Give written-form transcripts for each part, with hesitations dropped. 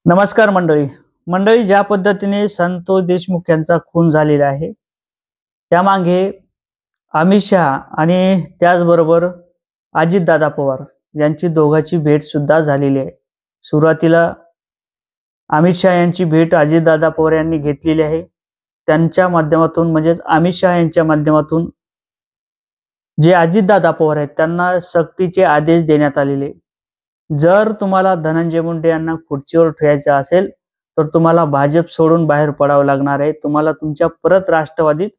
नमस्कार मंडळी. ज्या पद्धतीने संतोष देशमुख यांचा खून झालेला आहे, त्यामागे अमित शहा आणि त्याचबरोबर अजितदादा पवार यांची दोघांची भेट सुद्धा झालेली आहे. सुरुवातीला अमित शहा यांची भेट अजितदादा पवार यांनी घेतलेली आहे. त्यांच्या माध्यमातून म्हणजेच अमित शहा यांच्या माध्यमातून जे अजितदादा पवार आहेत त्यांना सक्तीचे आदेश देण्यात आलेले. जर तुम्हाला धनंजय मुंडे यांना खुर्चीवर ठेवायचं असेल तर तुम्हाला भाजप सोडून बाहेर पडावं लागणार आहे. तुम्हाला तुमच्या परत राष्ट्रवादीत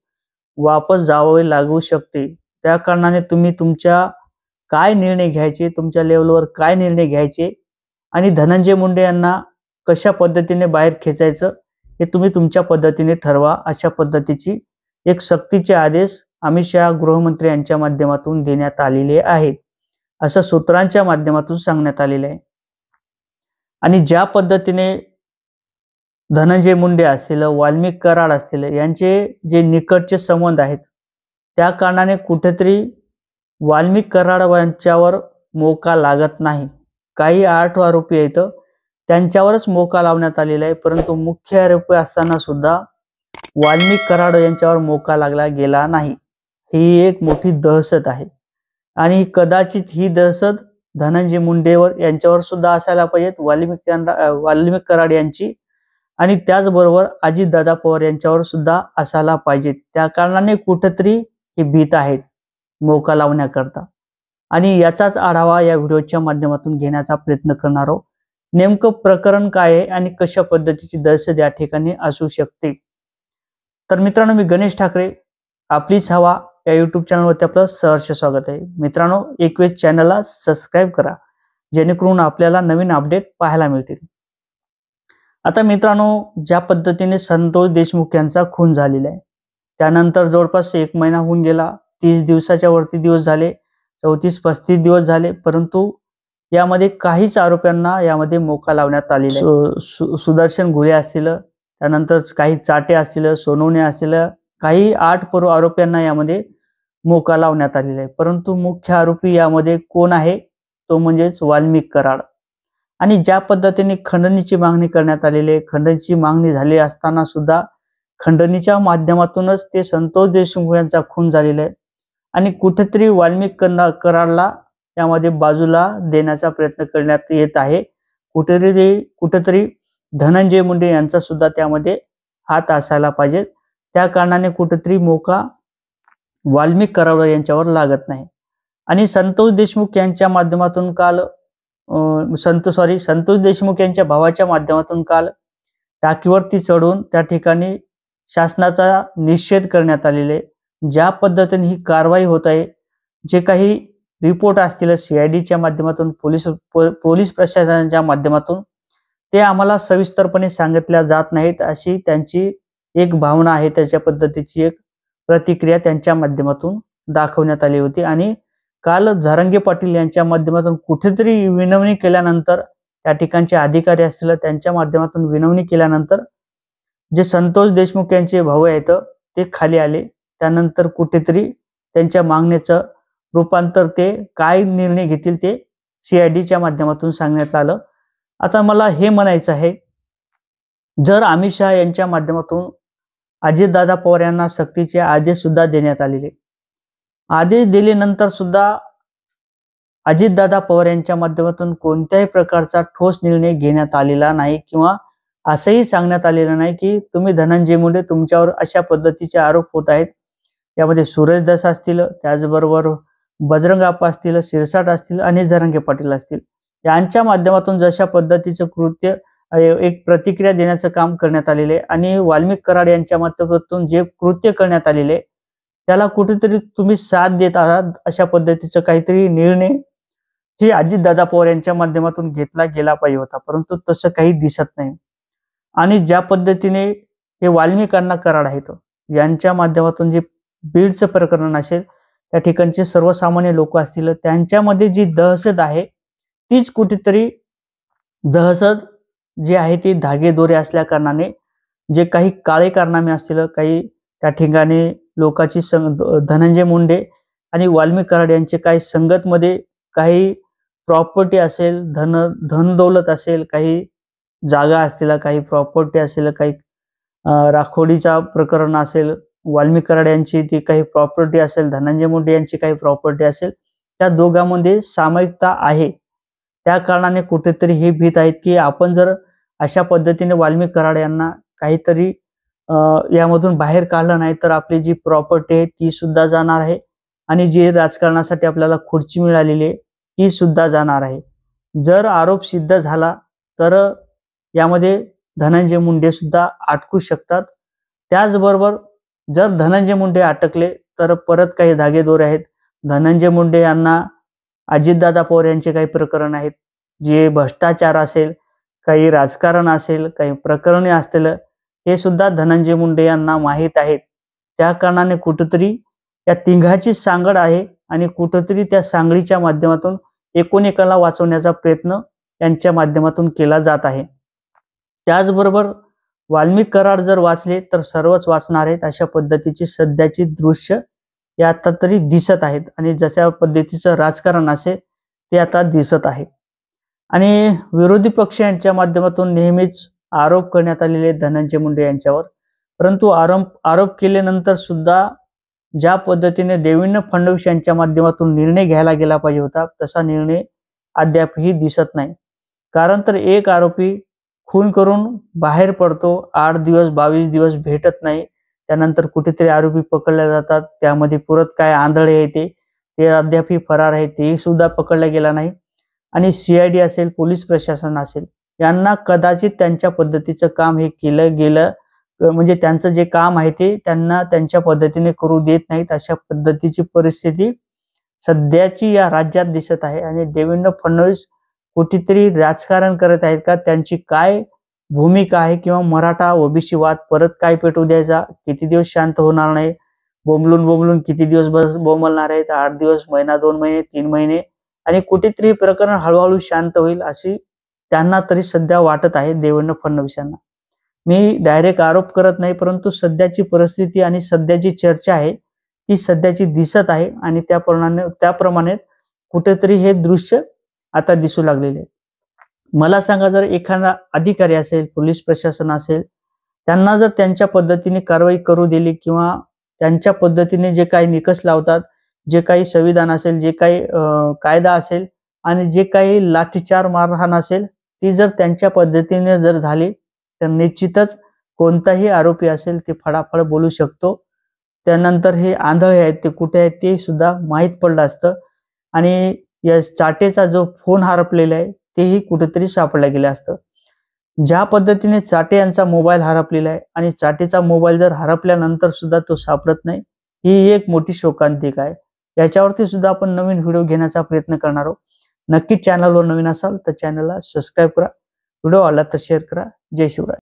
वापस जावे लागू शकते. त्या कारणाने तुम्ही तुमच्या काय निर्णय घ्यायचे, तुमच्या लेवलवर काय निर्णय घ्यायचे आणि धनंजय मुंडे यांना कशा पद्धतीने बाहेर खेचायचं हे तुम्ही तुमच्या पद्धतीने ठरवा. अशा पद्धतीची एक सक्तीचे आदेश अमित शहा गृहमंत्री यांच्या माध्यमातून देण्यात आलेले आहेत, असं सूत्रांच्या माध्यमातून सांगण्यात आलेलं आहे. आणि ज्या पद्धतीने धनंजय मुंडे असतील, वाल्मिक कराड असतील यांचे जे निकटचे संबंध आहेत, त्या कारणाने कुठेतरी वाल्मिक कराड यांच्यावर मोका लागत नाही. काही 8 आरोपी आहेत त्यांच्यावरच मोका लावण्यात आलेला आहे, परंतु मुख्य आरोपी असताना सुद्धा वाल्मिक कराड यांच्यावर मोका लागला गेला नाही. ही एक मोठी दहशत आहे आणि कदाचित ही दहशत धनंजय मुंडेवर यांच्यावर सुद्धा असायला पाहिजे, वाल्मिक कराड यांची आणि त्याचबरोबर अजितदादा पवार यांच्यावर सुद्धा असायला पाहिजे. त्या कारणाने कुठेतरी हे भीत आहेत मोका लावण्याकरता आणि याचाच आढावा या व्हिडिओच्या माध्यमातून घेण्याचा प्रयत्न करणार आहोत. नेमकं प्रकरण काय आहे आणि कशा पद्धतीची दहशत या ठिकाणी असू शकते. तर मित्रांनो, मी गणेश ठाकरे, आपलीच हवा या यूट्यूब चॅनलवरती आपलं सहर्ष स्वागत आहे. मित्रांनो, एक वेळ चॅनलला सबस्क्राईब करा जेणेकरून आपल्याला नवीन अपडेट पाहायला मिळतील. आता मित्रांनो, ज्या पद्धतीने संतोष देशमुख यांचा खून झालेला आहे, त्यानंतर जवळपास 1 महिना होऊन गेला, 30 दिवसाच्या वरती दिवस झाले, 34-35 दिवस झाले, परंतु यामध्ये काहीच आरोप्यांना यामध्ये मोका लावण्यात आलेला आहे. सुदर्शन घुले असतील, त्यानंतर काही चाटे असतील, सोनवणे असतील, काही 8 आरोप्यांना यामध्ये मोका लावण्यात आलेला आहे. परंतु मुख्य आरोपी यामध्ये कोण आहे, तो म्हणजेच वाल्मिक कराड. आणि ज्या पद्धतीने खंडणीची मागणी करण्यात आलेली आहे, खंडणीची मागणी झाली असताना सुद्धा खंडणीच्या माध्यमातूनच ते संतोष देशमुख यांचा खून झालेला आहे आणि कुठेतरी वाल्मिक कराडला यामध्ये बाजूला देण्याचा प्रयत्न करण्यात येत आहे. कुठेतरी धनंजय मुंडे यांचा सुद्धा त्यामध्ये हात असायला पाहिजे. त्या कारणाने कुठेतरी मोका वाल्मिक कराड यांच्यावर लागत नाही. आणि संतोष देशमुख यांच्या माध्यमातून काल संतोष देशमुख यांच्या भावाच्या माध्यमातून काल टाकीवरती चढून त्या ठिकाणी शासनाचा निषेध करण्यात आलेले. ज्या पद्धतीने ही कारवाई होत आहे, जे काही रिपोर्ट असतील CIDच्या माध्यमातून, पोलीस प्रशासनाच्या माध्यमातून, ते आम्हाला सविस्तरपणे सांगितल्या जात नाहीत, अशी त्यांची एक भावना आहे. त्याच्या पद्धतीची एक प्रतिक्रिया त्यांच्या माध्यमातून दाखवण्यात आली होती. आणि काल झरंगे पाटील यांच्या माध्यमातून कुठेतरी विनवणी केल्यानंतर, त्या ठिकाणचे अधिकारी असतील त्यांच्या माध्यमातून विनवणी केल्यानंतर जे संतोष देशमुख यांचे भाऊ आहेत ते खाली आले. त्यानंतर कुठेतरी त्यांच्या मागण्याचं रूपांतर, ते काय निर्णय घेतील ते CIDच्या माध्यमातून सांगण्यात आलं. आता मला हे म्हणायचं आहे, जर अमित शहा यांच्या माध्यमातून अजितदादा पवार यांना सक्तीचे आदेश सुद्धा देण्यात आलेले, आदेश दिल्यानंतर सुद्धा अजितदादा पवार यांच्या माध्यमातून कोणत्याही प्रकारचा ठोस निर्णय घेण्यात आलेला नाही किंवा असंही सांगण्यात आलेलं नाही की तुम्ही धनंजय मुंडे, तुमच्यावर अशा पद्धतीचे आरोप होत आहेत. यामध्ये सुरेश दस असतील, त्याचबरोबर बजरंग अप्पा असतील, शिरसाट असतील आणि झरंगे पाटील असतील, यांच्या माध्यमातून जशा पद्धतीचं कृत्य एक प्रतिक्रिया देण्याचं काम करण्यात आलेले आणि वाल्मिक कराड यांच्या माध्यमातून जे कृत्य करण्यात आलेले त्याला कुठेतरी तुम्ही साथ देत आहात, अशा पद्धतीचं काहीतरी निर्णय ही अजितदादा पवार यांच्या माध्यमातून घेतला गेला पाहिजे होता, परंतु तसं काही दिसत नाही. आणि ज्या पद्धतीने हे वाल्मिक कराड आहेत, यांच्या माध्यमातून जे बीडचं प्रकरण असेल, त्या ठिकाणचे सर्वसामान्य लोक असतील, त्यांच्यामध्ये जी दहशत आहे तीच कुठेतरी दहशत जी आहे ती धागेदोरे असल्या कारणाने जे काही काळे कारनामे असतील, काही त्या ठिकाणी लोकांची धनंजय मुंडे आणि वाल्मिक कराड यांचे काही संगतमध्ये काही प्रॉपर्टी असेल, धन दौलत असेल, काही जागा असतील, काही प्रॉपर्टी असेल, काही राखोडीचा प्रकरण असेल, वाल्मिक कराड यांची ती काही प्रॉपर्टी असेल, धनंजय मुंडे यांची काही प्रॉपर्टी असेल, त्या दोघांमध्ये सामायिकता आहे. त्या कारणाने कुठेतरी हे भीत आहेत की आपण जर अशा पद्धतीने वाल्मिक कराड यांना काहीतरी यामधून बाहेर काढलं नाही तर आपली जी प्रॉपर्टी आहे ती सुद्धा जाणार आहे आणि जी राजकारणासाठी आपल्याला खुर्ची मिळालेली आहे ती सुद्धा जाणार आहे. जर आरोप सिद्ध झाला तर यामध्ये धनंजय मुंडे सुद्धा अटकू शकतात. त्याचबरोबर जर धनंजय मुंडे अटकले तर परत काही धागेदोरे आहेत. धनंजय मुंडे यांना अजितदादा पवार यांचे काही प्रकरण आहेत, जे भ्रष्टाचार असेल, काही राजकारण असेल, काही प्रकरणे असतील, हे सुद्धा धनंजय मुंडे यांना माहीत आहेत. त्या कारणाने कुठेतरी या तिघाची सांगड आहे आणि कुठेतरी त्या सांगडीच्या माध्यमातून एकोणएकाला वाचवण्याचा प्रयत्न यांच्या माध्यमातून केला जात आहे. त्याचबरोबर वाल्मिक कराड जर वाचले तर सर्वच वाचणार आहेत, अशा पद्धतीची सध्याची दृश्य हे आता तरी दिसत आहेत आणि जशा पद्धतीचं राजकारण असेल ते आता दिसत आहे. आणि विरोधी पक्ष यांच्या माध्यमातून नेहमीच आरोप करण्यात आलेले धनंजय मुंडे यांच्यावर, परंतु आरोप केल्यानंतर सुद्धा ज्या पद्धतीने देवेंद्र फडणवीस यांच्या माध्यमातून निर्णय घ्यायला गेला पाहिजे होता तसा निर्णय अद्यापही दिसत नाही. कारण तर एक आरोपी खून करून बाहेर पडतो, 8 दिवस 22 दिवस भेटत नाही, त्यानंतर कुठेतरी आरोपी पकडले जातात, त्यामध्ये परत काय आंधळे येते ते अद्यापही फरार आहे, तेही सुद्धा पकडला गेला नाही. आणि CID असेल, पोलीस प्रशासन असेल, यांना कदाचित त्यांच्या पद्धतीचं काम हे केलं गेलं, म्हणजे त्यांचं जे काम आहे ते त्यांना त्यांच्या पद्धतीने करू देत नाहीत. अशा पद्धतीची परिस्थिती सध्याची या राज्यात दिसत आहे. आणि देवेंद्र फडणवीस कुठेतरी राजकारण करत आहेत का, त्यांची काय भूमिका आहे, किंवा मराठा OBC वाद परत काय पेटू द्यायचा, किती दिवस शांत होणार नाही, बोंबलून किती दिवस बोंबलणार आहेत, 8 दिवस, महिना, 2 महिने, 3 महिने, आणि कुठेतरी प्रकरण हळूहळू शांत होईल अशी त्यांना तरी सध्या वाटत आहे देवेंद्र फडणवीस यांना. मी डायरेक्ट आरोप करत नाही, परंतु सध्याची परिस्थिती आणि सध्याची चर्चा आहे ती सध्याची दिसत आहे आणि त्याप्रमाणे कुठेतरी हे दृश्य आता दिसू लागलेले आहे. मला सांगा, जर एखादा अधिकारी असेल, पोलीस प्रशासन असेल, त्यांना जर त्यांच्या पद्धतीने कारवाई करू दिली किंवा त्यांच्या पद्धतीने जे काही निकष लावतात, जे काही संविधान असेल, जे काही कायदा असेल आणि जे काही लाठीचार मारहाण असेल ती जर त्यांच्या पद्धतीने जर झाली तर निश्चितच कोणताही आरोपी असेल ते फडाफड बोलू शकतो. त्यानंतर हे आंधळे आहेत ते कुठे आहेत ते सुद्धा माहीत पडलं असतं. आणि या चाटेचा जो फोन हरपलेला आहे तेही कुठेतरी सापडला गेलं असतं. ज्या पद्धतीने चाटे यांचा मोबाईल हरपलेला आहे आणि चाटेचा मोबाईल जर हरपल्यानंतर सुद्धा तो सापडत नाही, ही एक मोठी शोकांतिका आहे. याच्यावरती सुद्धा आपण नवीन व्हिडिओ घेण्याचा प्रयत्न करणार आहोत. नक्कीच चॅनलवर नवीन असाल तर चॅनलला सबस्क्राईब करा, व्हिडिओ आवडला तर शेअर करा. जय शिवराय.